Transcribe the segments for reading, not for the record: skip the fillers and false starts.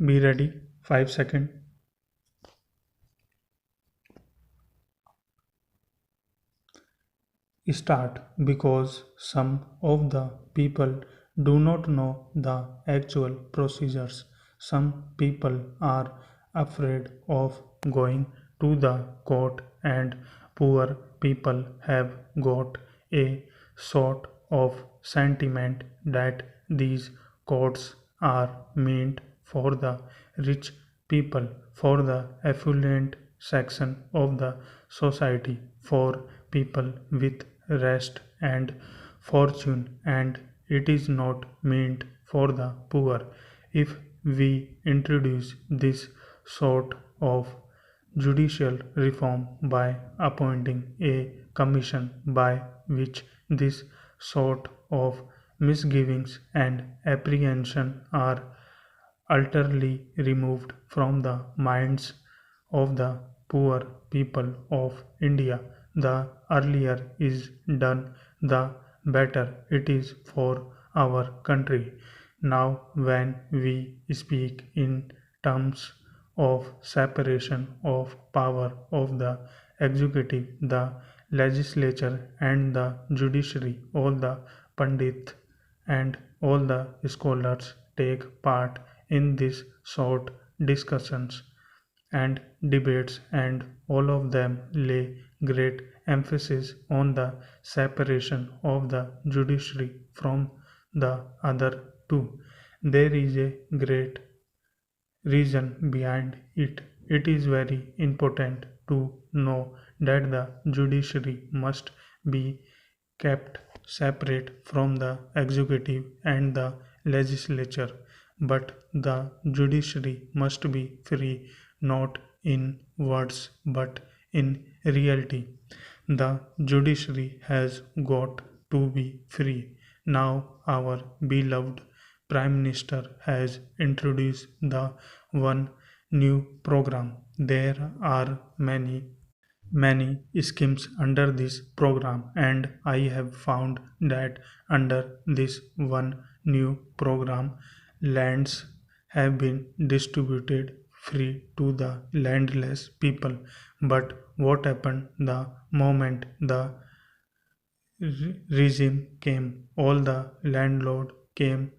Be ready. 5 seconds. Start because some of the people do not know the actual procedures. Some people are afraid of going to the court, and poor people have got a sort of sentiment that these courts are meant for the rich people, for the affluent section of the society, for people with rest and fortune, and it is not meant for the poor. If we introduce this sort of judicial reform by appointing a commission by which this sort of misgivings and apprehension are utterly removed from the minds of the poor people of India. The earlier is done, the better it is for our country. Now, when we speak in terms of separation of power of the executive, the legislature, and the judiciary, all the Pandit and all the scholars take part in these short discussions and debates, and all of them lay great emphasis on the separation of the judiciary from the other two. There is a great reason behind it. It is very important to know that the judiciary must be kept separate from the executive and the legislature, but the judiciary must be free not in words but in reality. The judiciary has got to be free. Now, our beloved Prime Minister has introduced the one new program. There are many schemes under this program, and I have found that under this one new program, lands have been distributed free to the landless people. But what happened the moment the regime came? All the landlord came,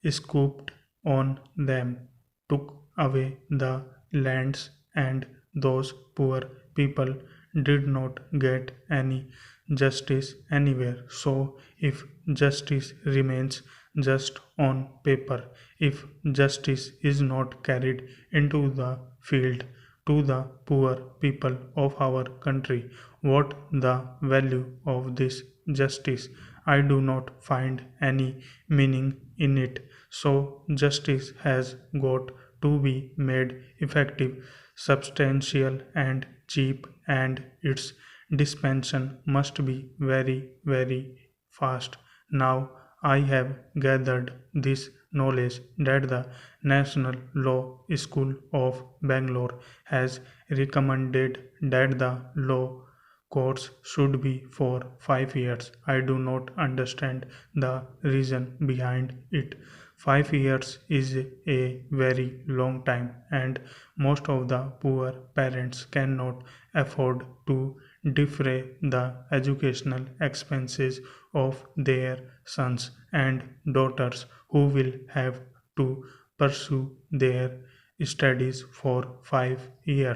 scooped on them, took away the lands, and those poor people did not get any justice anywhere. So, if justice remains just on paper, if justice is not carried into the field to the poor people of our country, what the value of this justice? I do not find any meaning in it. So, justice has got to be made effective, substantial, and cheap, and its dispensation must be very fast. Now, I have gathered this knowledge that the National Law School of Bangalore has recommended that the law course should be for 5 years. I do not understand the reason behind it. 5 years is a very long time, and most of the poor parents cannot afford to defray the educational expenses of their sons and daughters who will have to pursue their studies for 5 years.